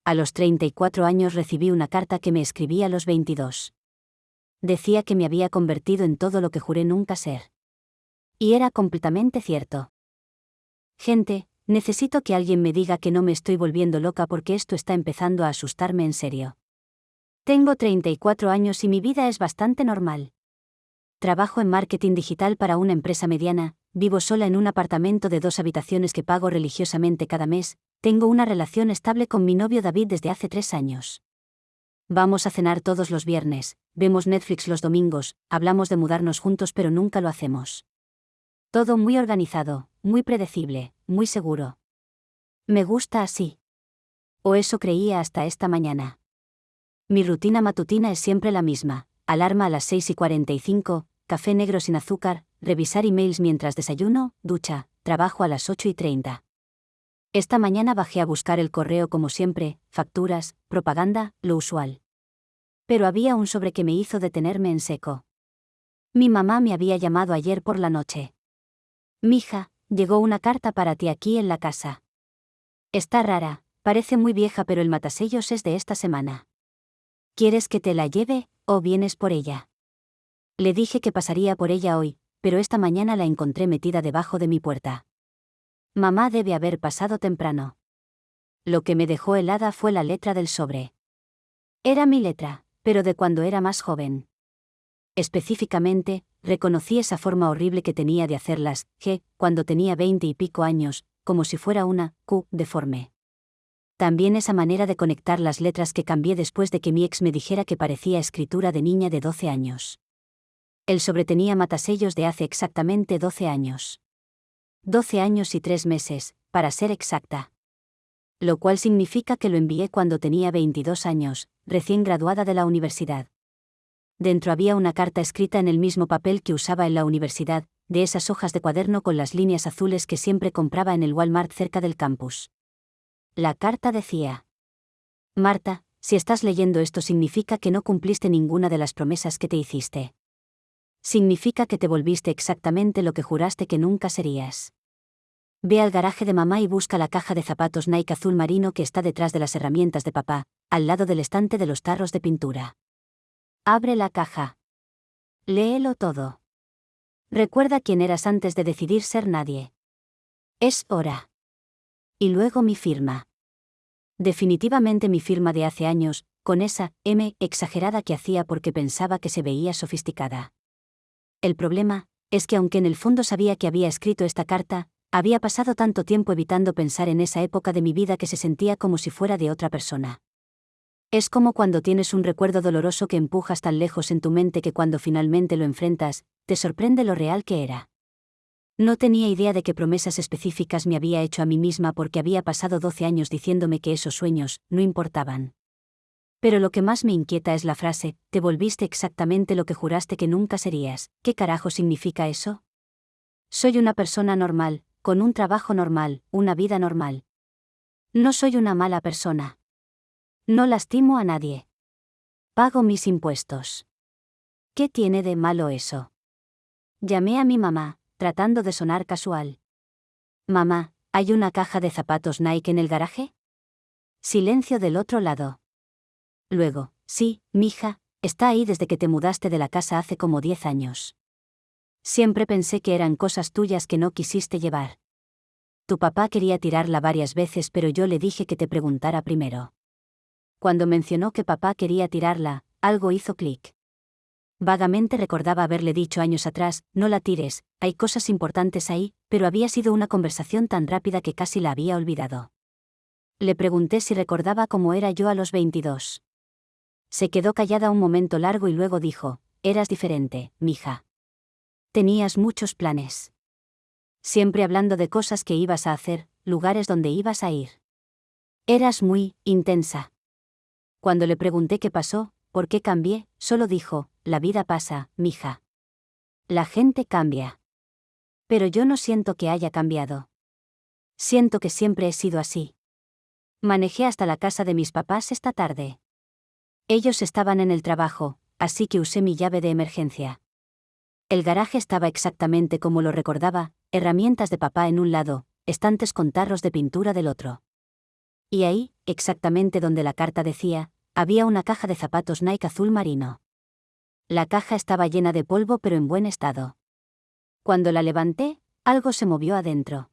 A los 34 años recibí una carta que me escribí a los 22. Decía que me había convertido en todo lo que juré nunca ser. Y era completamente cierto. Gente, necesito que alguien me diga que no me estoy volviendo loca porque esto está empezando a asustarme en serio. Tengo 34 años y mi vida es bastante normal. Trabajo en marketing digital para una empresa mediana, vivo sola en un apartamento de 2 habitaciones que pago religiosamente cada mes, tengo una relación estable con mi novio David desde hace 3 años. Vamos a cenar todos los viernes, vemos Netflix los domingos, hablamos de mudarnos juntos pero nunca lo hacemos. Todo muy organizado, muy predecible, muy seguro. Me gusta así. O eso creía hasta esta mañana. Mi rutina matutina es siempre la misma, alarma a las 6:45, café negro sin azúcar, revisar emails mientras desayuno, ducha, trabajo a las 8:30. Esta mañana bajé a buscar el correo como siempre, facturas, propaganda, lo usual. Pero había un sobre que me hizo detenerme en seco. Mi mamá me había llamado ayer por la noche. Mija, llegó una carta para ti aquí en la casa. Está rara, parece muy vieja pero el matasellos es de esta semana. ¿Quieres que te la lleve, o vienes por ella? Le dije que pasaría por ella hoy, pero esta mañana la encontré metida debajo de mi puerta. Mamá debe haber pasado temprano. Lo que me dejó helada fue la letra del sobre. Era mi letra, pero de cuando era más joven. Específicamente, reconocí esa forma horrible que tenía de hacerlas, cuando tenía 20 y pico años, como si fuera una Q deforme. También esa manera de conectar las letras que cambié después de que mi ex me dijera que parecía escritura de niña de 12 años. El sobre tenía matasellos de hace exactamente 12 años. 12 años y 3 meses, para ser exacta. Lo cual significa que lo envié cuando tenía 22 años, recién graduada de la universidad. Dentro había una carta escrita en el mismo papel que usaba en la universidad, de esas hojas de cuaderno con las líneas azules que siempre compraba en el Walmart cerca del campus. La carta decía: Marta, si estás leyendo esto significa que no cumpliste ninguna de las promesas que te hiciste. Significa que te volviste exactamente lo que juraste que nunca serías. Ve al garaje de mamá y busca la caja de zapatos Nike azul marino que está detrás de las herramientas de papá, al lado del estante de los tarros de pintura. Abre la caja. Léelo todo. Recuerda quién eras antes de decidir ser nadie. Es hora. Y luego mi firma. Definitivamente mi firma de hace años, con esa M exagerada que hacía porque pensaba que se veía sofisticada. El problema es que aunque en el fondo sabía que había escrito esta carta, había pasado tanto tiempo evitando pensar en esa época de mi vida que se sentía como si fuera de otra persona. Es como cuando tienes un recuerdo doloroso que empujas tan lejos en tu mente que cuando finalmente lo enfrentas, te sorprende lo real que era. No tenía idea de qué promesas específicas me había hecho a mí misma porque había pasado 12 años diciéndome que esos sueños no importaban. Pero lo que más me inquieta es la frase, te volviste exactamente lo que juraste que nunca serías. ¿Qué carajo significa eso? Soy una persona normal, con un trabajo normal, una vida normal. No soy una mala persona. No lastimo a nadie. Pago mis impuestos. ¿Qué tiene de malo eso? Llamé a mi mamá, tratando de sonar casual. Mamá, ¿hay una caja de zapatos Nike en el garaje? Silencio del otro lado. Luego, sí, mija, está ahí desde que te mudaste de la casa hace como 10 años. Siempre pensé que eran cosas tuyas que no quisiste llevar. Tu papá quería tirarla varias veces pero yo le dije que te preguntara primero. Cuando mencionó que papá quería tirarla, algo hizo clic. Vagamente recordaba haberle dicho años atrás, no la tires, hay cosas importantes ahí, pero había sido una conversación tan rápida que casi la había olvidado. Le pregunté si recordaba cómo era yo a los 22. Se quedó callada un momento largo y luego dijo, eras diferente, mija. Tenías muchos planes. Siempre hablando de cosas que ibas a hacer, lugares donde ibas a ir. Eras muy intensa. Cuando le pregunté qué pasó, por qué cambié, solo dijo, la vida pasa, mija. La gente cambia. Pero yo no siento que haya cambiado. Siento que siempre he sido así. Manejé hasta la casa de mis papás esta tarde. Ellos estaban en el trabajo, así que usé mi llave de emergencia. El garaje estaba exactamente como lo recordaba, herramientas de papá en un lado, estantes con tarros de pintura del otro. Y ahí, exactamente donde la carta decía, había una caja de zapatos Nike azul marino. La caja estaba llena de polvo pero en buen estado. Cuando la levanté, algo se movió adentro.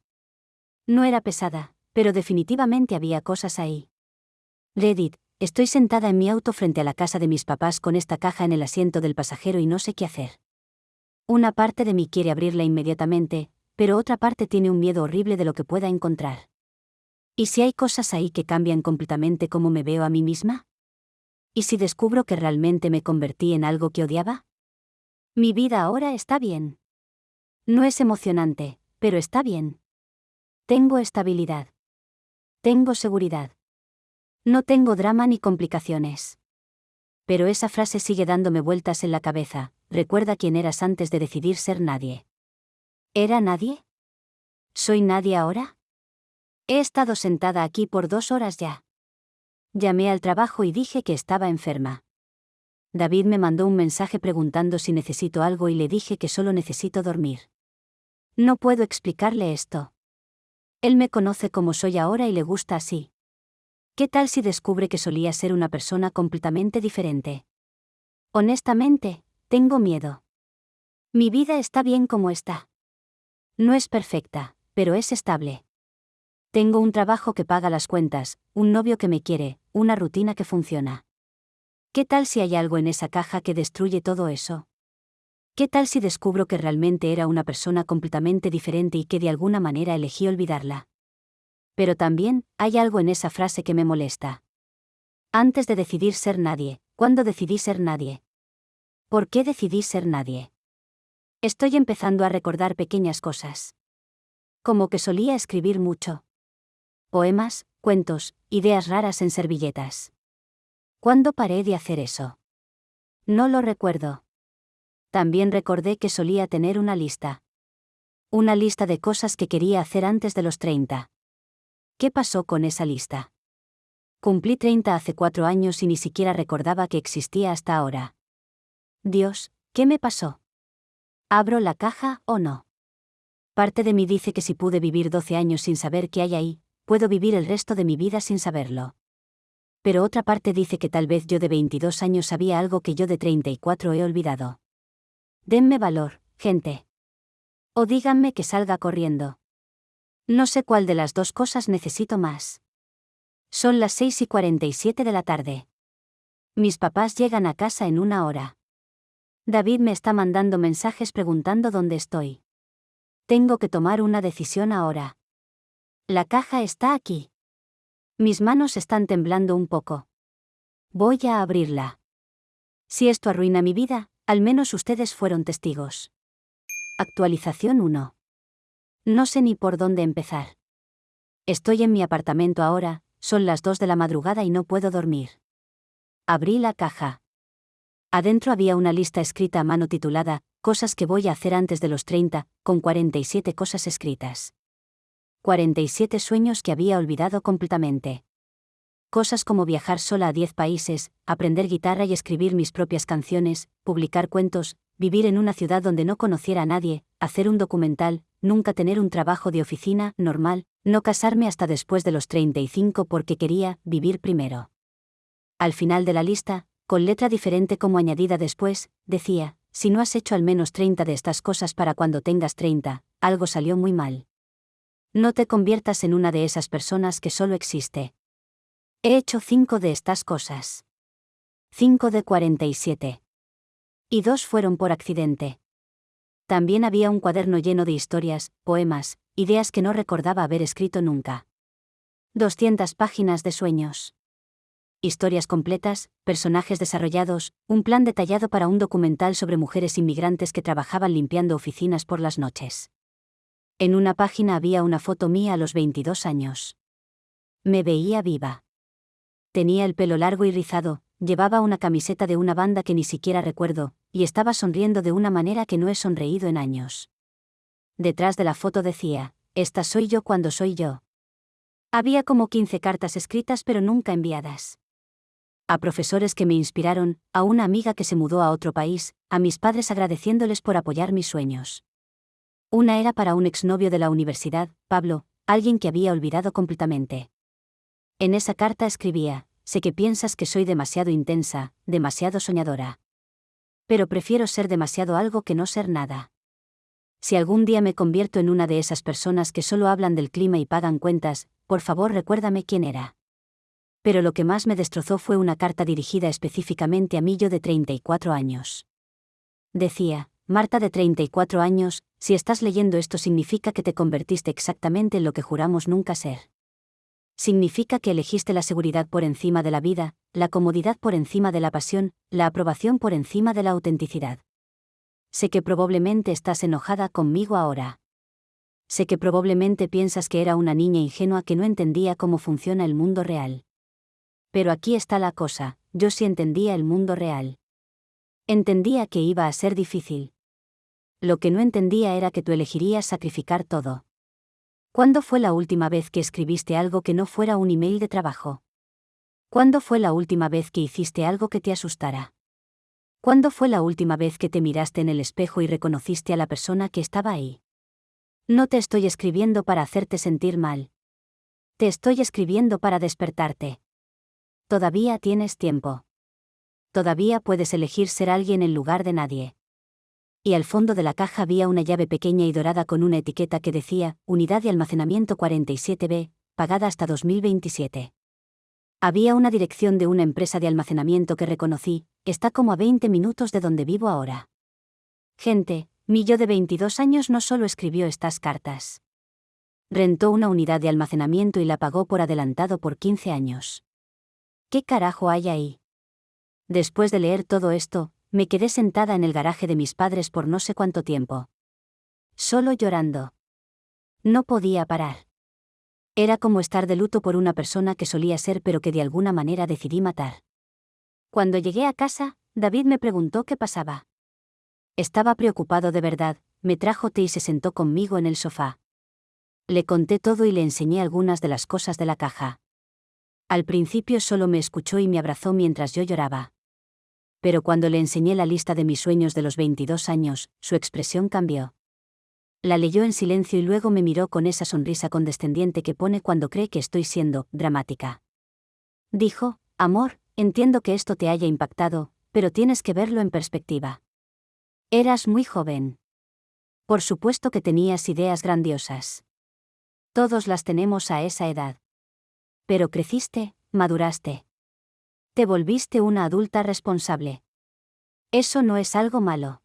No era pesada, pero definitivamente había cosas ahí. Reddit, estoy sentada en mi auto frente a la casa de mis papás con esta caja en el asiento del pasajero y no sé qué hacer. Una parte de mí quiere abrirla inmediatamente, pero otra parte tiene un miedo horrible de lo que pueda encontrar. ¿Y si hay cosas ahí que cambian completamente cómo me veo a mí misma? ¿Y si descubro que realmente me convertí en algo que odiaba? Mi vida ahora está bien. No es emocionante, pero está bien. Tengo estabilidad. Tengo seguridad. No tengo drama ni complicaciones. Pero esa frase sigue dándome vueltas en la cabeza. Recuerda quién eras antes de decidir ser nadie. ¿Era nadie? ¿Soy nadie ahora? He estado sentada aquí por 2 horas ya. Llamé al trabajo y dije que estaba enferma. David me mandó un mensaje preguntando si necesito algo y le dije que solo necesito dormir. No puedo explicarle esto. Él me conoce como soy ahora y le gusta así. ¿Qué tal si descubre que solía ser una persona completamente diferente? Honestamente, tengo miedo. Mi vida está bien como está. No es perfecta, pero es estable. Tengo un trabajo que paga las cuentas, un novio que me quiere, una rutina que funciona. ¿Qué tal si hay algo en esa caja que destruye todo eso? ¿Qué tal si descubro que realmente era una persona completamente diferente y que de alguna manera elegí olvidarla? Pero también, hay algo en esa frase que me molesta. Antes de decidir ser nadie, ¿cuándo decidí ser nadie? ¿Por qué decidí ser nadie? Estoy empezando a recordar pequeñas cosas. Como que solía escribir mucho. Poemas, cuentos, ideas raras en servilletas. ¿Cuándo paré de hacer eso? No lo recuerdo. También recordé que solía tener una lista. Una lista de cosas que quería hacer antes de los 30. ¿Qué pasó con esa lista? Cumplí 30 hace 4 años y ni siquiera recordaba que existía hasta ahora. Dios, ¿qué me pasó? ¿Abro la caja o no? Parte de mí dice que si pude vivir 12 años sin saber qué hay ahí, puedo vivir el resto de mi vida sin saberlo. Pero otra parte dice que tal vez yo de 22 años sabía algo que yo de 34 he olvidado. Denme valor, gente. O díganme que salga corriendo. No sé cuál de las dos cosas necesito más. Son las 6:47 de la tarde. Mis papás llegan a casa en 1 hora. David me está mandando mensajes preguntando dónde estoy. Tengo que tomar una decisión ahora. La caja está aquí. Mis manos están temblando un poco. Voy a abrirla. Si esto arruina mi vida, al menos ustedes fueron testigos. Actualización 1. No sé ni por dónde empezar. Estoy en mi apartamento ahora, son las 2 de la madrugada y no puedo dormir. Abrí la caja. Adentro había una lista escrita a mano titulada, Cosas que voy a hacer antes de los 30, con 47 cosas escritas. 47 sueños que había olvidado completamente. Cosas como viajar sola a 10 países, aprender guitarra y escribir mis propias canciones, publicar cuentos, vivir en una ciudad donde no conociera a nadie, hacer un documental, nunca tener un trabajo de oficina normal, no casarme hasta después de los 35 porque quería vivir primero. Al final de la lista, con letra diferente como añadida después, decía, si no has hecho al menos 30 de estas cosas para cuando tengas 30, algo salió muy mal. No te conviertas en una de esas personas que solo existe. He hecho 5 de estas cosas. 5 de 47. Y 2 fueron por accidente. También había un cuaderno lleno de historias, poemas, ideas que no recordaba haber escrito nunca. 200 páginas de sueños. Historias completas, personajes desarrollados, un plan detallado para un documental sobre mujeres inmigrantes que trabajaban limpiando oficinas por las noches. En una página había una foto mía a los 22 años. Me veía viva. Tenía el pelo largo y rizado, llevaba una camiseta de una banda que ni siquiera recuerdo, y estaba sonriendo de una manera que no he sonreído en años. Detrás de la foto decía, esta soy yo cuando soy yo. Había como 15 cartas escritas pero nunca enviadas. A profesores que me inspiraron, a una amiga que se mudó a otro país, a mis padres agradeciéndoles por apoyar mis sueños. Una era para un exnovio de la universidad, Pablo, alguien que había olvidado completamente. En esa carta escribía: sé que piensas que soy demasiado intensa, demasiado soñadora. Pero prefiero ser demasiado algo que no ser nada. Si algún día me convierto en una de esas personas que solo hablan del clima y pagan cuentas, por favor recuérdame quién era. Pero lo que más me destrozó fue una carta dirigida específicamente a mí, yo de 34 años. Decía: Marta de 34 años, si estás leyendo esto significa que te convertiste exactamente en lo que juramos nunca ser. Significa que elegiste la seguridad por encima de la vida, la comodidad por encima de la pasión, la aprobación por encima de la autenticidad. Sé que probablemente estás enojada conmigo ahora. Sé que probablemente piensas que era una niña ingenua que no entendía cómo funciona el mundo real. Pero aquí está la cosa: yo sí entendía el mundo real. Entendía que iba a ser difícil. Lo que no entendía era que tú elegirías sacrificar todo. ¿Cuándo fue la última vez que escribiste algo que no fuera un email de trabajo? ¿Cuándo fue la última vez que hiciste algo que te asustara? ¿Cuándo fue la última vez que te miraste en el espejo y reconociste a la persona que estaba ahí? No te estoy escribiendo para hacerte sentir mal. Te estoy escribiendo para despertarte. Todavía tienes tiempo. Todavía puedes elegir ser alguien en lugar de nadie. Y al fondo de la caja había una llave pequeña y dorada con una etiqueta que decía: Unidad de almacenamiento 47B, pagada hasta 2027. Había una dirección de una empresa de almacenamiento que reconocí: está como a 20 minutos de donde vivo ahora. Gente, mi yo de 22 años no solo escribió estas cartas. Rentó una unidad de almacenamiento y la pagó por adelantado por 15 años. ¿Qué carajo hay ahí? Después de leer todo esto, me quedé sentada en el garaje de mis padres por no sé cuánto tiempo. Solo llorando. No podía parar. Era como estar de luto por una persona que solía ser pero que de alguna manera decidí matar. Cuando llegué a casa, David me preguntó qué pasaba. Estaba preocupado de verdad, me trajo té y se sentó conmigo en el sofá. Le conté todo y le enseñé algunas de las cosas de la caja. Al principio solo me escuchó y me abrazó mientras yo lloraba. Pero cuando le enseñé la lista de mis sueños de los 22 años, su expresión cambió. La leyó en silencio y luego me miró con esa sonrisa condescendiente que pone cuando cree que estoy siendo dramática. Dijo: amor, entiendo que esto te haya impactado, pero tienes que verlo en perspectiva. Eras muy joven. Por supuesto que tenías ideas grandiosas. Todos las tenemos a esa edad. Pero creciste, maduraste. Te volviste una adulta responsable. Eso no es algo malo.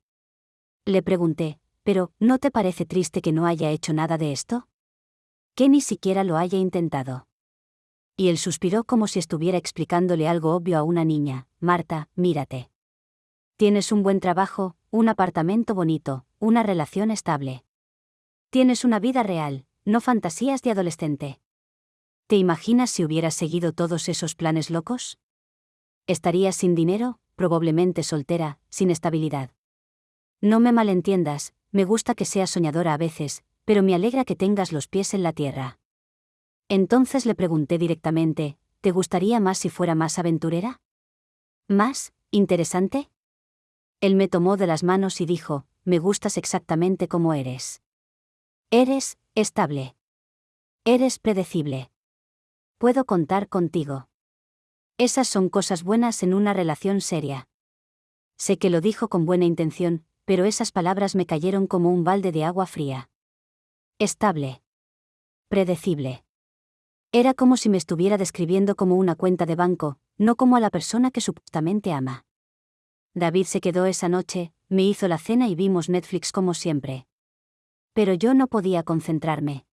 Le pregunté: pero, ¿no te parece triste que no haya hecho nada de esto? Que ni siquiera lo haya intentado. Y él suspiró como si estuviera explicándole algo obvio a una niña: Marta, mírate. Tienes un buen trabajo, un apartamento bonito, una relación estable. Tienes una vida real, no fantasías de adolescente. ¿Te imaginas si hubieras seguido todos esos planes locos? Estarías sin dinero, probablemente soltera, sin estabilidad. No me malentiendas, me gusta que seas soñadora a veces, pero me alegra que tengas los pies en la tierra. Entonces le pregunté directamente: ¿te gustaría más si fuera más aventurera? ¿Más interesante? Él me tomó de las manos y dijo: me gustas exactamente como eres. Eres estable. Eres predecible. Puedo contar contigo. Esas son cosas buenas en una relación seria. Sé que lo dijo con buena intención, pero esas palabras me cayeron como un balde de agua fría. Estable. Predecible. Era como si me estuviera describiendo como una cuenta de banco, no como a la persona que supuestamente ama. David se quedó esa noche, me hizo la cena y vimos Netflix como siempre. Pero yo no podía concentrarme.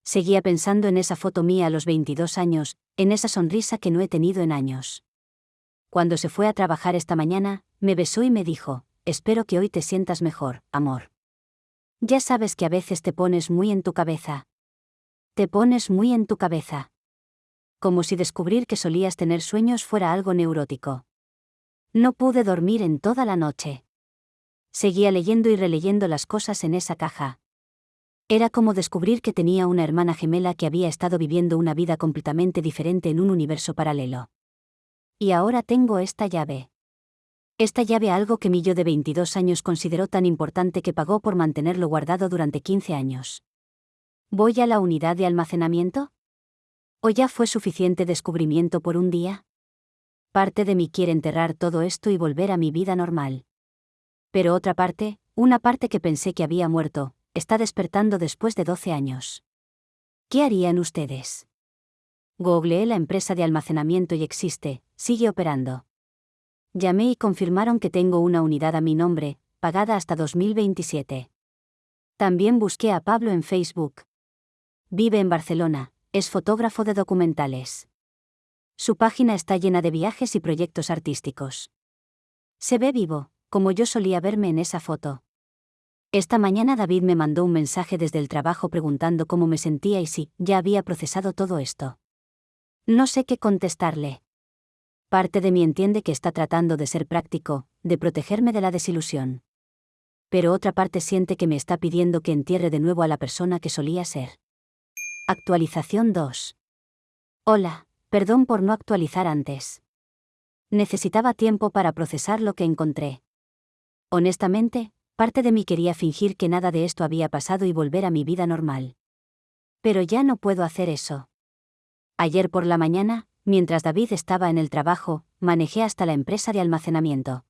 Seguía pensando en esa foto mía a los 22 años, en esa sonrisa que no he tenido en años. Cuando se fue a trabajar esta mañana, me besó y me dijo: espero que hoy te sientas mejor, amor. Ya sabes que a veces te pones muy en tu cabeza. Te pones muy en tu cabeza. Como si descubrir que solías tener sueños fuera algo neurótico. No pude dormir en toda la noche. Seguía leyendo y releyendo las cosas en esa caja. Era como descubrir que tenía una hermana gemela que había estado viviendo una vida completamente diferente en un universo paralelo. Y ahora tengo esta llave. Esta llave, algo que mi yo de 22 años consideró tan importante que pagó por mantenerlo guardado durante 15 años. ¿Voy a la unidad de almacenamiento? ¿O ya fue suficiente descubrimiento por un día? Parte de mí quiere enterrar todo esto y volver a mi vida normal. Pero otra parte, una parte que pensé que había muerto, está despertando después de 12 años. ¿Qué harían ustedes? Googleé la empresa de almacenamiento y existe, sigue operando. Llamé y confirmaron que tengo una unidad a mi nombre, pagada hasta 2027. También busqué a Pablo en Facebook. Vive en Barcelona, es fotógrafo de documentales. Su página está llena de viajes y proyectos artísticos. Se ve vivo, como yo solía verme en esa foto. Esta mañana David me mandó un mensaje desde el trabajo preguntando cómo me sentía y si ya había procesado todo esto. No sé qué contestarle. Parte de mí entiende que está tratando de ser práctico, de protegerme de la desilusión. Pero otra parte siente que me está pidiendo que entierre de nuevo a la persona que solía ser. Actualización 2. Hola, perdón por no actualizar antes. Necesitaba tiempo para procesar lo que encontré. Honestamente, parte de mí quería fingir que nada de esto había pasado y volver a mi vida normal. Pero ya no puedo hacer eso. Ayer por la mañana, mientras David estaba en el trabajo, manejé hasta la empresa de almacenamiento.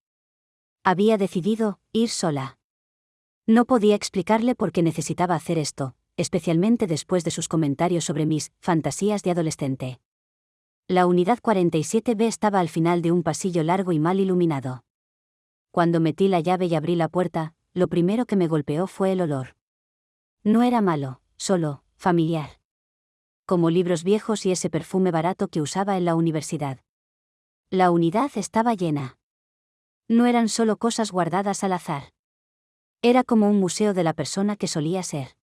Había decidido ir sola. No podía explicarle por qué necesitaba hacer esto, especialmente después de sus comentarios sobre mis fantasías de adolescente. La unidad 47B estaba al final de un pasillo largo y mal iluminado. Cuando metí la llave y abrí la puerta, lo primero que me golpeó fue el olor. No era malo, solo familiar. Como libros viejos y ese perfume barato que usaba en la universidad. La unidad estaba llena. No eran solo cosas guardadas al azar. Era como un museo de la persona que solía ser.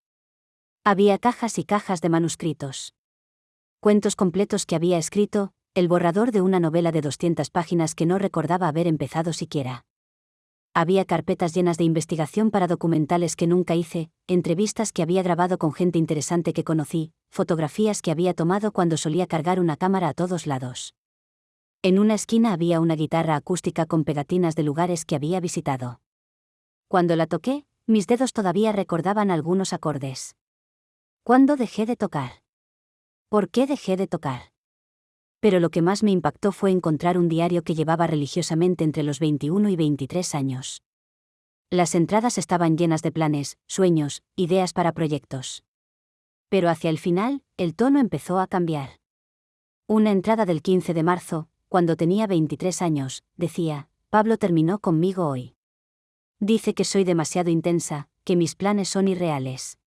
Había cajas y cajas de manuscritos. Cuentos completos que había escrito, el borrador de una novela de 200 páginas que no recordaba haber empezado siquiera. Había carpetas llenas de investigación para documentales que nunca hice, entrevistas que había grabado con gente interesante que conocí, fotografías que había tomado cuando solía cargar una cámara a todos lados. En una esquina había una guitarra acústica con pegatinas de lugares que había visitado. Cuando la toqué, mis dedos todavía recordaban algunos acordes. ¿Cuándo dejé de tocar? ¿Por qué dejé de tocar? Pero lo que más me impactó fue encontrar un diario que llevaba religiosamente entre los 21 y 23 años. Las entradas estaban llenas de planes, sueños, ideas para proyectos. Pero hacia el final, el tono empezó a cambiar. Una entrada del 15 de marzo, cuando tenía 23 años, decía: Pablo terminó conmigo hoy. Dice que soy demasiado intensa, que mis planes son irreales.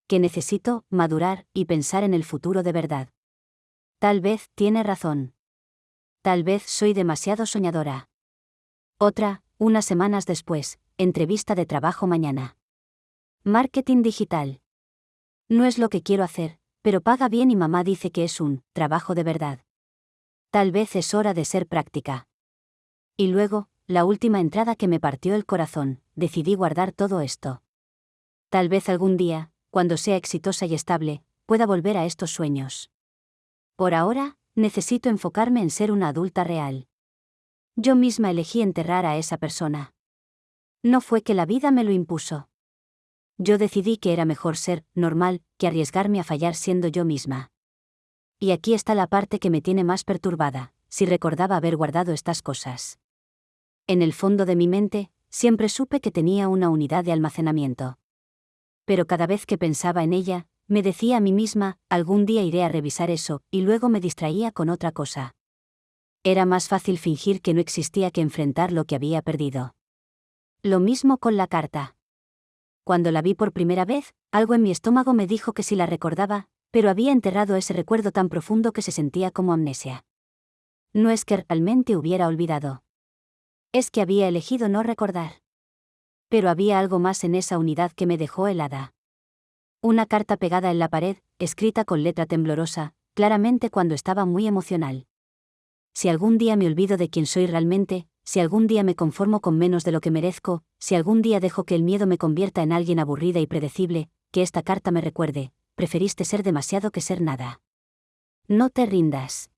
Que necesito madurar y pensar en el futuro de verdad. Tal vez tiene razón. Tal vez soy demasiado soñadora. Otra, unas semanas después, entrevista de trabajo mañana. Marketing digital. No es lo que quiero hacer, pero paga bien y mamá dice que es un trabajo de verdad. Tal vez es hora de ser práctica. Y luego, la última entrada que me partió el corazón, decidí guardar todo esto. Tal vez algún día, cuando sea exitosa y estable, pueda volver a estos sueños. Por ahora, necesito enfocarme en ser una adulta real. Yo misma elegí enterrar a esa persona. No fue que la vida me lo impuso. Yo decidí que era mejor ser normal que arriesgarme a fallar siendo yo misma. Y aquí está la parte que me tiene más perturbada, si recordaba haber guardado estas cosas. En el fondo de mi mente, siempre supe que tenía una unidad de almacenamiento. Pero cada vez que pensaba en ella, me decía a mí misma: algún día iré a revisar eso, y luego me distraía con otra cosa. Era más fácil fingir que no existía que enfrentar lo que había perdido. Lo mismo con la carta. Cuando la vi por primera vez, algo en mi estómago me dijo que sí la recordaba, pero había enterrado ese recuerdo tan profundo que se sentía como amnesia. No es que realmente hubiera olvidado. Es que había elegido no recordar. Pero había algo más en esa unidad que me dejó helada. Una carta pegada en la pared, escrita con letra temblorosa, claramente cuando estaba muy emocional. Si algún día me olvido de quién soy realmente, si algún día me conformo con menos de lo que merezco, si algún día dejo que el miedo me convierta en alguien aburrida y predecible, que esta carta me recuerde: preferiste ser demasiado que ser nada. No te rindas.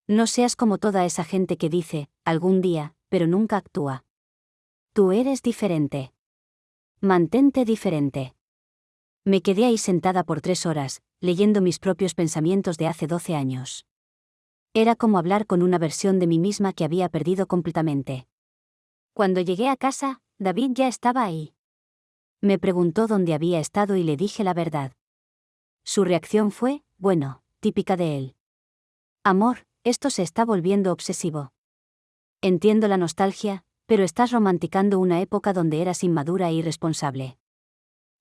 No seas como toda esa gente que dice, algún día, pero nunca actúa. Tú eres diferente. Mantente diferente. Me quedé ahí sentada por 3 horas, leyendo mis propios pensamientos de hace 12 años. Era como hablar con una versión de mí misma que había perdido completamente. Cuando llegué a casa, David ya estaba ahí. Me preguntó dónde había estado y le dije la verdad. Su reacción fue, bueno, típica de él. Amor, esto se está volviendo obsesivo. Entiendo la nostalgia, pero estás romanticando una época donde eras inmadura e irresponsable.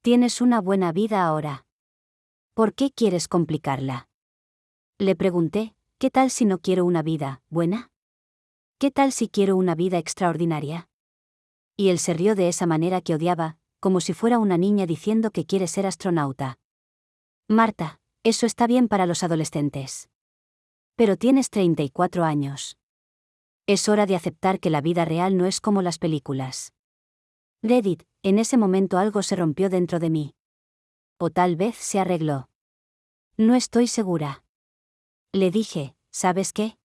Tienes una buena vida ahora. ¿Por qué quieres complicarla? Le pregunté, ¿qué tal si no quiero una vida buena? ¿Qué tal si quiero una vida extraordinaria? Y él se rió de esa manera que odiaba, como si fuera una niña diciendo que quiere ser astronauta. Marta, eso está bien para los adolescentes. Pero tienes 34 años. Es hora de aceptar que la vida real no es como las películas. Reddit, en ese momento algo se rompió dentro de mí. O tal vez se arregló. No estoy segura. Le dije, ¿sabes qué?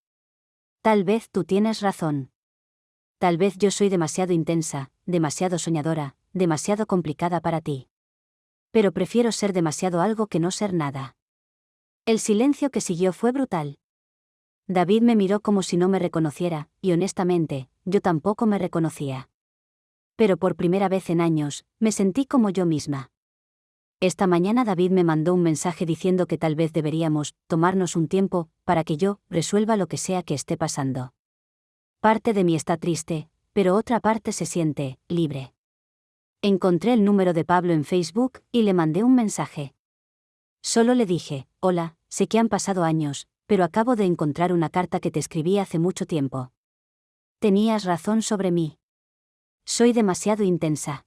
Tal vez tú tienes razón. Tal vez yo soy demasiado intensa, demasiado soñadora, demasiado complicada para ti. Pero prefiero ser demasiado algo que no ser nada. El silencio que siguió fue brutal. David me miró como si no me reconociera, y honestamente, yo tampoco me reconocía. Pero por primera vez en años, me sentí como yo misma. Esta mañana David me mandó un mensaje diciendo que tal vez deberíamos tomarnos un tiempo para que yo resuelva lo que sea que esté pasando. Parte de mí está triste, pero otra parte se siente libre. Encontré el número de Pablo en Facebook y le mandé un mensaje. Solo le dije, hola, sé que han pasado años, pero acabo de encontrar una carta que te escribí hace mucho tiempo. Tenías razón sobre mí. Soy demasiado intensa.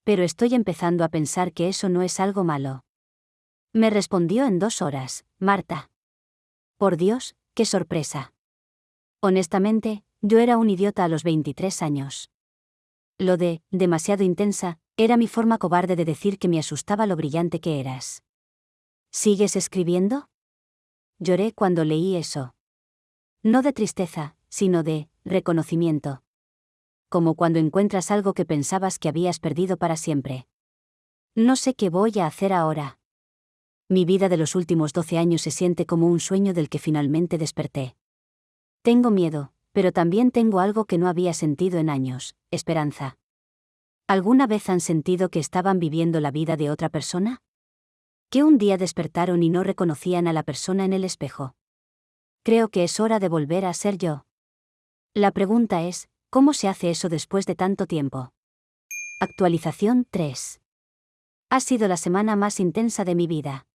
Pero estoy empezando a pensar que eso no es algo malo. Me respondió en 2 horas, Marta. Por Dios, qué sorpresa. Honestamente, yo era un idiota a los 23 años. Lo de, demasiado intensa, era mi forma cobarde de decir que me asustaba lo brillante que eras. ¿Sigues escribiendo? Lloré cuando leí eso. No de tristeza, sino de reconocimiento. Como cuando encuentras algo que pensabas que habías perdido para siempre. No sé qué voy a hacer ahora. Mi vida de los últimos 12 años se siente como un sueño del que finalmente desperté. Tengo miedo, pero también tengo algo que no había sentido en años, esperanza. ¿Alguna vez han sentido que estaban viviendo la vida de otra persona? ¿Que un día despertaron y no reconocían a la persona en el espejo? Creo que es hora de volver a ser yo. La pregunta es, ¿cómo se hace eso después de tanto tiempo? Actualización 3. Ha sido la semana más intensa de mi vida.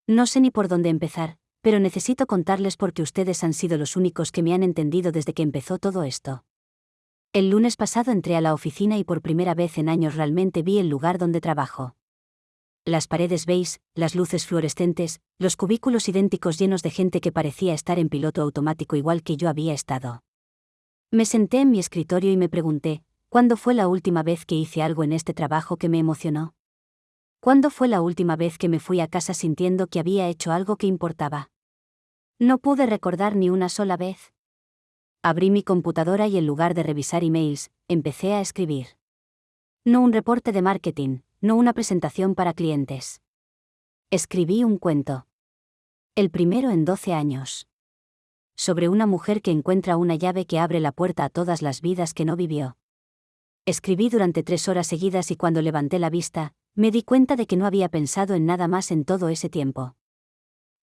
No sé ni por dónde empezar, pero necesito contarles porque ustedes han sido los únicos que me han entendido desde que empezó todo esto. El lunes pasado entré a la oficina y por primera vez en años realmente vi el lugar donde trabajo. Las paredes beige, las luces fluorescentes, los cubículos idénticos llenos de gente que parecía estar en piloto automático igual que yo había estado. Me senté en mi escritorio y me pregunté, ¿cuándo fue la última vez que hice algo en este trabajo que me emocionó? ¿Cuándo fue la última vez que me fui a casa sintiendo que había hecho algo que importaba? No pude recordar ni una sola vez. Abrí mi computadora y en lugar de revisar emails, empecé a escribir. No un reporte de marketing, no una presentación para clientes. Escribí un cuento. El primero en 12 años. Sobre una mujer que encuentra una llave que abre la puerta a todas las vidas que no vivió. Escribí durante 3 horas seguidas y cuando levanté la vista, me di cuenta de que no había pensado en nada más en todo ese tiempo.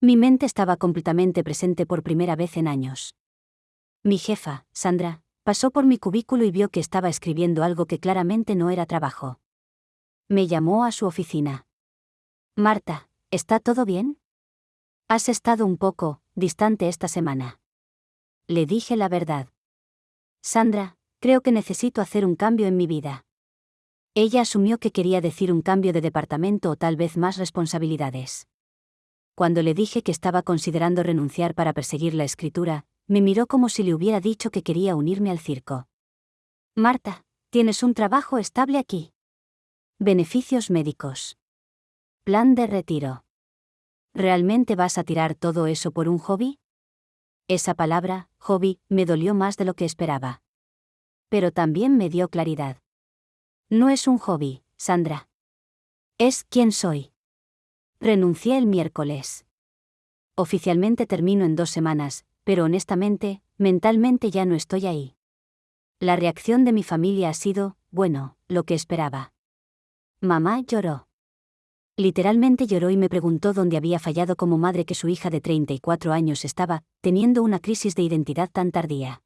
Mi mente estaba completamente presente por primera vez en años. Mi jefa, Sandra, pasó por mi cubículo y vio que estaba escribiendo algo que claramente no era trabajo. Me llamó a su oficina. Marta, ¿está todo bien? Has estado un poco distante esta semana. Le dije la verdad. Sandra, creo que necesito hacer un cambio en mi vida. Ella asumió que quería decir un cambio de departamento o tal vez más responsabilidades. Cuando le dije que estaba considerando renunciar para perseguir la escritura, me miró como si le hubiera dicho que quería unirme al circo. Marta, tienes un trabajo estable aquí. Beneficios médicos. Plan de retiro. ¿Realmente vas a tirar todo eso por un hobby? Esa palabra, hobby, me dolió más de lo que esperaba. Pero también me dio claridad. No es un hobby, Sandra. Es quién soy. Renuncié el miércoles. Oficialmente termino en 2 semanas, pero honestamente, mentalmente ya no estoy ahí. La reacción de mi familia ha sido, bueno, lo que esperaba. Mamá lloró. Literalmente lloró y me preguntó dónde había fallado como madre que su hija de 34 años estaba teniendo una crisis de identidad tan tardía.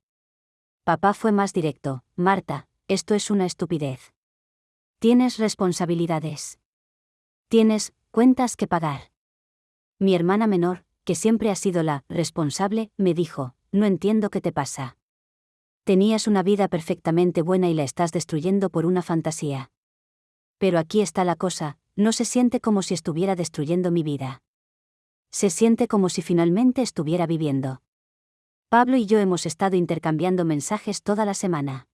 Papá fue más directo: Marta, esto es una estupidez. Tienes responsabilidades. Tienes cuentas que pagar. Mi hermana menor, que siempre ha sido la responsable, me dijo: no entiendo qué te pasa. Tenías una vida perfectamente buena y la estás destruyendo por una fantasía. Pero aquí está la cosa, no se siente como si estuviera destruyendo mi vida. Se siente como si finalmente estuviera viviendo. Pablo y yo hemos estado intercambiando mensajes toda la semana.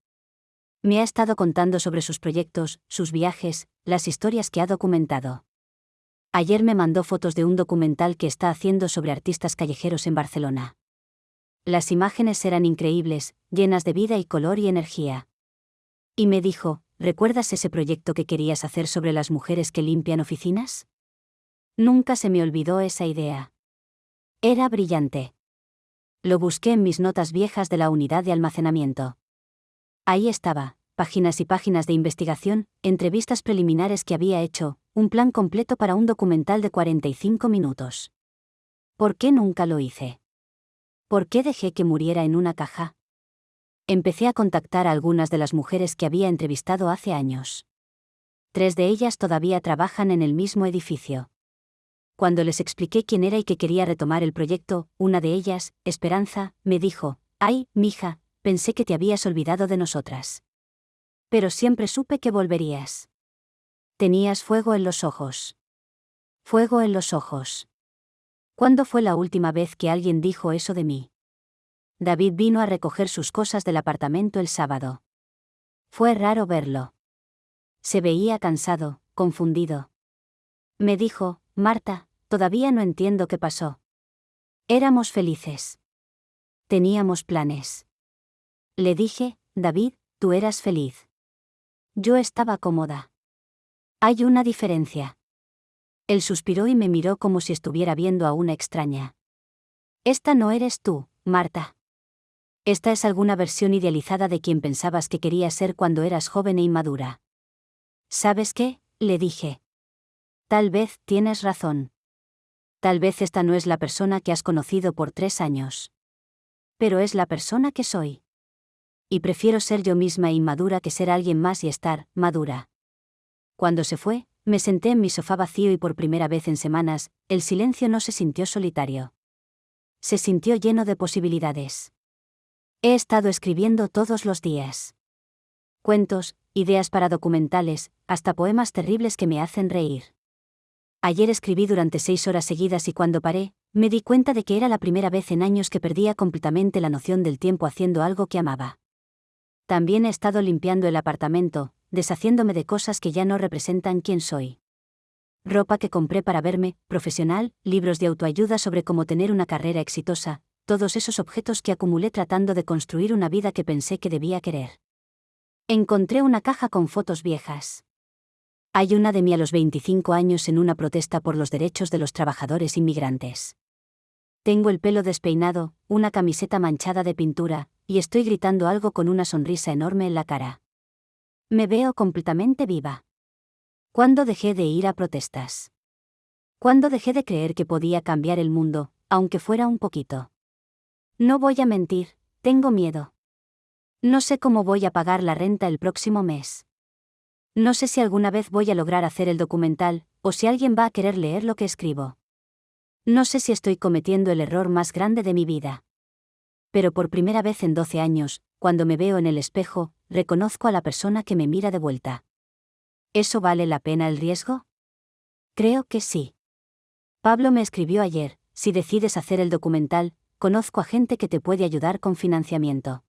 Me ha estado contando sobre sus proyectos, sus viajes, las historias que ha documentado. Ayer me mandó fotos de un documental que está haciendo sobre artistas callejeros en Barcelona. Las imágenes eran increíbles, llenas de vida y color y energía. Y me dijo: ¿recuerdas ese proyecto que querías hacer sobre las mujeres que limpian oficinas? Nunca se me olvidó esa idea. Era brillante. Lo busqué en mis notas viejas de la unidad de almacenamiento. Ahí estaba, páginas y páginas de investigación, entrevistas preliminares que había hecho, un plan completo para un documental de 45 minutos. ¿Por qué nunca lo hice? ¿Por qué dejé que muriera en una caja? Empecé a contactar a algunas de las mujeres que había entrevistado hace años. 3 de ellas todavía trabajan en el mismo edificio. Cuando les expliqué quién era y que quería retomar el proyecto, una de ellas, Esperanza, me dijo: «Ay, mija, pensé que te habías olvidado de nosotras. Pero siempre supe que volverías. Tenías fuego en los ojos». Fuego en los ojos. ¿Cuándo fue la última vez que alguien dijo eso de mí? David vino a recoger sus cosas del apartamento el sábado. Fue raro verlo. Se veía cansado, confundido. Me dijo: «Marta, todavía no entiendo qué pasó. Éramos felices. Teníamos planes». Le dije: «David, tú eras feliz. Yo estaba cómoda. Hay una diferencia». Él suspiró y me miró como si estuviera viendo a una extraña. «Esta no eres tú, Marta. Esta es alguna versión idealizada de quien pensabas que querías ser cuando eras joven e inmadura». «¿Sabes qué?», le dije. «Tal vez tienes razón. Tal vez esta no es la persona que has conocido por 3 años. Pero es la persona que soy. Y prefiero ser yo misma e inmadura que ser alguien más y estar madura». Cuando se fue, me senté en mi sofá vacío y por primera vez en semanas, el silencio no se sintió solitario. Se sintió lleno de posibilidades. He estado escribiendo todos los días. Cuentos, ideas para documentales, hasta poemas terribles que me hacen reír. Ayer escribí durante 6 horas seguidas y cuando paré, me di cuenta de que era la primera vez en años que perdía completamente la noción del tiempo haciendo algo que amaba. También he estado limpiando el apartamento, deshaciéndome de cosas que ya no representan quién soy. Ropa que compré para verme profesional, libros de autoayuda sobre cómo tener una carrera exitosa, todos esos objetos que acumulé tratando de construir una vida que pensé que debía querer. Encontré una caja con fotos viejas. Hay una de mí a los 25 años en una protesta por los derechos de los trabajadores inmigrantes. Tengo el pelo despeinado, una camiseta manchada de pintura, y estoy gritando algo con una sonrisa enorme en la cara. Me veo completamente viva. ¿Cuándo dejé de ir a protestas? ¿Cuándo dejé de creer que podía cambiar el mundo, aunque fuera un poquito? No voy a mentir, tengo miedo. No sé cómo voy a pagar la renta el próximo mes. No sé si alguna vez voy a lograr hacer el documental, o si alguien va a querer leer lo que escribo. No sé si estoy cometiendo el error más grande de mi vida. Pero por primera vez en 12 años, cuando me veo en el espejo, reconozco a la persona que me mira de vuelta. ¿Eso vale la pena el riesgo? Creo que sí. Pablo me escribió ayer: «Si decides hacer el documental, conozco a gente que te puede ayudar con financiamiento.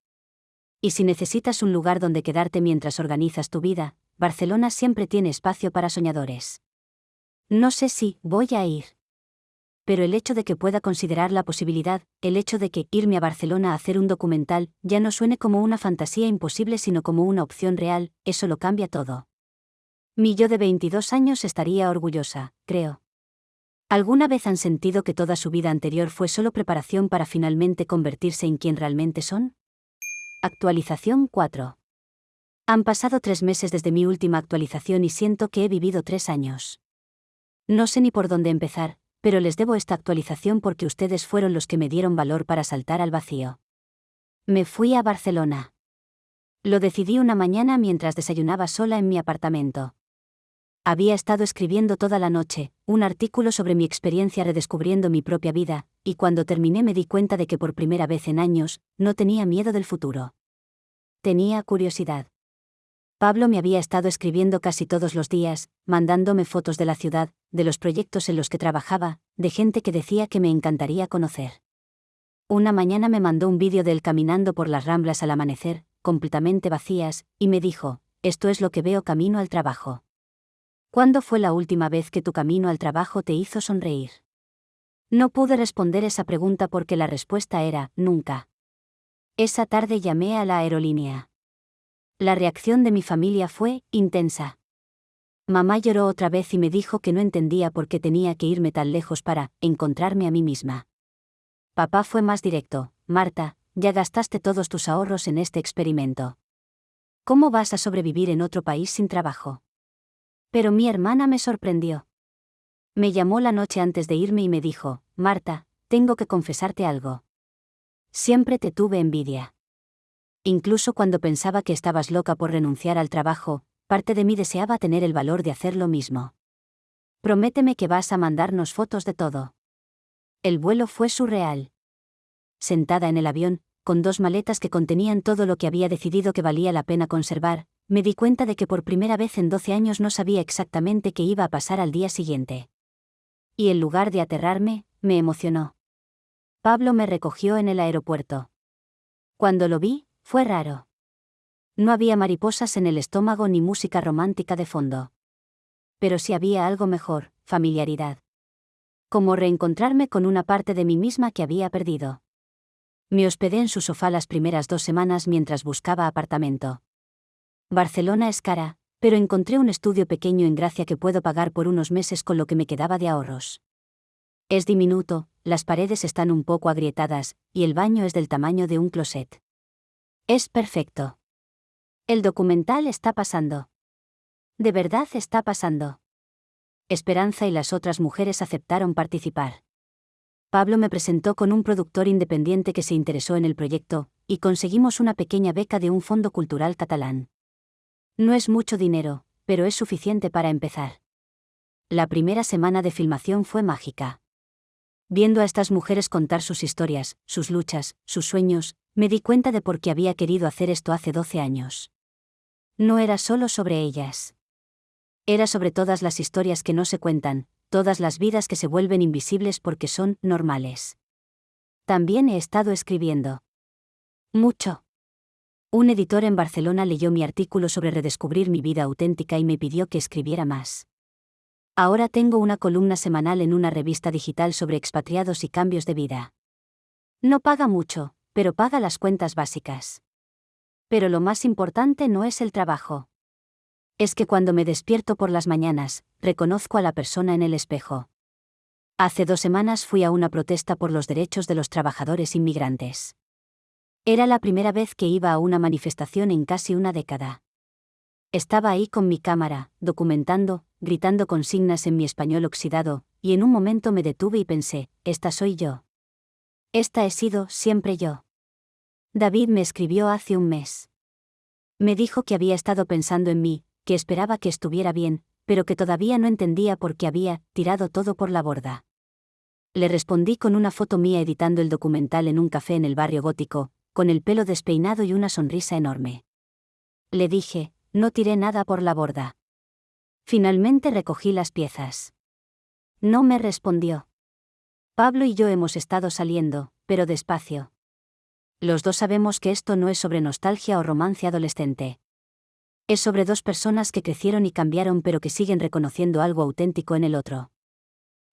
Y si necesitas un lugar donde quedarte mientras organizas tu vida, Barcelona siempre tiene espacio para soñadores». No sé si voy a ir. Pero el hecho de que pueda considerar la posibilidad, el hecho de que irme a Barcelona a hacer un documental ya no suene como una fantasía imposible sino como una opción real, eso lo cambia todo. Mi yo de 22 años estaría orgullosa, creo. ¿Alguna vez han sentido que toda su vida anterior fue solo preparación para finalmente convertirse en quien realmente son? Actualización 4. Han pasado 3 meses desde mi última actualización y siento que he vivido 3 años. No sé ni por dónde empezar, pero les debo esta actualización porque ustedes fueron los que me dieron valor para saltar al vacío. Me fui a Barcelona. Lo decidí una mañana mientras desayunaba sola en mi apartamento. Había estado escribiendo toda la noche, un artículo sobre mi experiencia redescubriendo mi propia vida, y cuando terminé me di cuenta de que por primera vez en años, no tenía miedo del futuro. Tenía curiosidad. Pablo me había estado escribiendo casi todos los días, mandándome fotos de la ciudad, de los proyectos en los que trabajaba, de gente que decía que me encantaría conocer. Una mañana me mandó un vídeo de él caminando por las Ramblas al amanecer, completamente vacías, y me dijo: «Esto es lo que veo camino al trabajo». ¿Cuándo fue la última vez que tu camino al trabajo te hizo sonreír? No pude responder esa pregunta porque la respuesta era: nunca. Esa tarde llamé a la aerolínea. La reacción de mi familia fue intensa. Mamá lloró otra vez y me dijo que no entendía por qué tenía que irme tan lejos para encontrarme a mí misma. Papá fue más directo: Marta, ya gastaste todos tus ahorros en este experimento. ¿Cómo vas a sobrevivir en otro país sin trabajo? Pero mi hermana me sorprendió. Me llamó la noche antes de irme y me dijo: Marta, tengo que confesarte algo. Siempre te tuve envidia. Incluso cuando pensaba que estabas loca por renunciar al trabajo, parte de mí deseaba tener el valor de hacer lo mismo. Prométeme que vas a mandarnos fotos de todo. El vuelo fue surreal. Sentada en el avión, con 2 maletas que contenían todo lo que había decidido que valía la pena conservar, me di cuenta de que por primera vez en 12 años no sabía exactamente qué iba a pasar al día siguiente. Y en lugar de aterrarme, me emocionó. Pablo me recogió en el aeropuerto. Cuando lo vi, fue raro. No había mariposas en el estómago ni música romántica de fondo. Pero sí había algo mejor: familiaridad. Como reencontrarme con una parte de mí misma que había perdido. Me hospedé en su sofá las primeras 2 semanas mientras buscaba apartamento. Barcelona es cara, pero encontré un estudio pequeño en Gracia que puedo pagar por unos meses con lo que me quedaba de ahorros. Es diminuto, las paredes están un poco agrietadas, y el baño es del tamaño de un closet. Es perfecto. El documental está pasando. De verdad está pasando. Esperanza y las otras mujeres aceptaron participar. Pablo me presentó con un productor independiente que se interesó en el proyecto, y conseguimos una pequeña beca de un fondo cultural catalán. No es mucho dinero, pero es suficiente para empezar. La primera semana de filmación fue mágica. Viendo a estas mujeres contar sus historias, sus luchas, sus sueños, me di cuenta de por qué había querido hacer esto hace 12 años. No era solo sobre ellas. Era sobre todas las historias que no se cuentan, todas las vidas que se vuelven invisibles porque son normales. También he estado escribiendo. Mucho. Un editor en Barcelona leyó mi artículo sobre redescubrir mi vida auténtica y me pidió que escribiera más. Ahora tengo una columna semanal en una revista digital sobre expatriados y cambios de vida. No paga mucho, pero paga las cuentas básicas. Pero lo más importante no es el trabajo. Es que cuando me despierto por las mañanas, reconozco a la persona en el espejo. Hace 2 semanas fui a una protesta por los derechos de los trabajadores inmigrantes. Era la primera vez que iba a una manifestación en casi una década. Estaba ahí con mi cámara, documentando, gritando consignas en mi español oxidado, y en un momento me detuve y pensé: esta soy yo. Esta he sido siempre yo. David me escribió hace un mes. Me dijo que había estado pensando en mí, que esperaba que estuviera bien, pero que todavía no entendía por qué había tirado todo por la borda. Le respondí con una foto mía editando el documental en un café en el barrio gótico, con el pelo despeinado y una sonrisa enorme. Le dije: no tiré nada por la borda. Finalmente recogí las piezas. No me respondió. Pablo y yo hemos estado saliendo, pero despacio. Los dos sabemos que esto no es sobre nostalgia o romance adolescente. Es sobre 2 personas que crecieron y cambiaron pero que siguen reconociendo algo auténtico en el otro.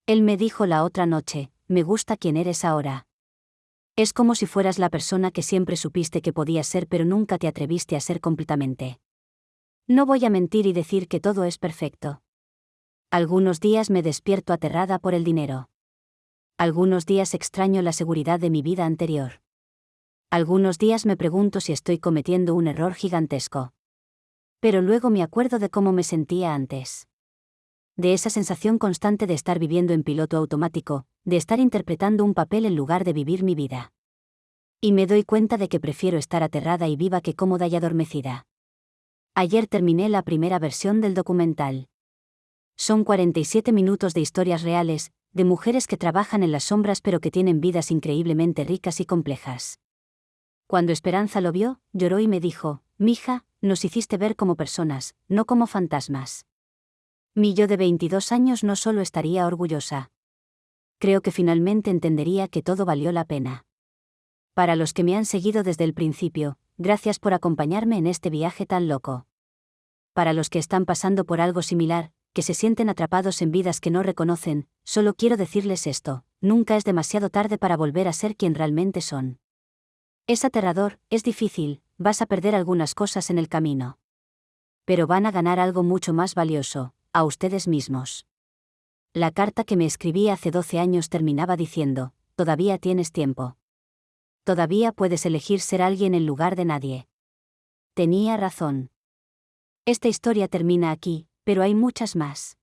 Él me dijo la otra noche: me gusta quién eres ahora. Es como si fueras la persona que siempre supiste que podías ser pero nunca te atreviste a ser completamente. No voy a mentir y decir que todo es perfecto. Algunos días me despierto aterrada por el dinero. Algunos días extraño la seguridad de mi vida anterior. Algunos días me pregunto si estoy cometiendo un error gigantesco. Pero luego me acuerdo de cómo me sentía antes. De esa sensación constante de estar viviendo en piloto automático, de estar interpretando un papel en lugar de vivir mi vida. Y me doy cuenta de que prefiero estar aterrada y viva que cómoda y adormecida. Ayer terminé la primera versión del documental. Son 47 minutos de historias reales, de mujeres que trabajan en las sombras pero que tienen vidas increíblemente ricas y complejas. Cuando Esperanza lo vio, lloró y me dijo: «Mija, nos hiciste ver como personas, no como fantasmas». Mi yo de 22 años no solo estaría orgullosa. Creo que finalmente entendería que todo valió la pena. Para los que me han seguido desde el principio, gracias por acompañarme en este viaje tan loco. Para los que están pasando por algo similar, que se sienten atrapados en vidas que no reconocen, solo quiero decirles esto: nunca es demasiado tarde para volver a ser quien realmente son. Es aterrador, es difícil, vas a perder algunas cosas en el camino. Pero van a ganar algo mucho más valioso: a ustedes mismos. La carta que me escribí hace 12 años terminaba diciendo: todavía tienes tiempo. Todavía puedes elegir ser alguien en lugar de nadie. Tenía razón. Esta historia termina aquí, pero hay muchas más.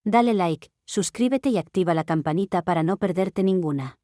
Dale like, suscríbete y activa la campanita para no perderte ninguna.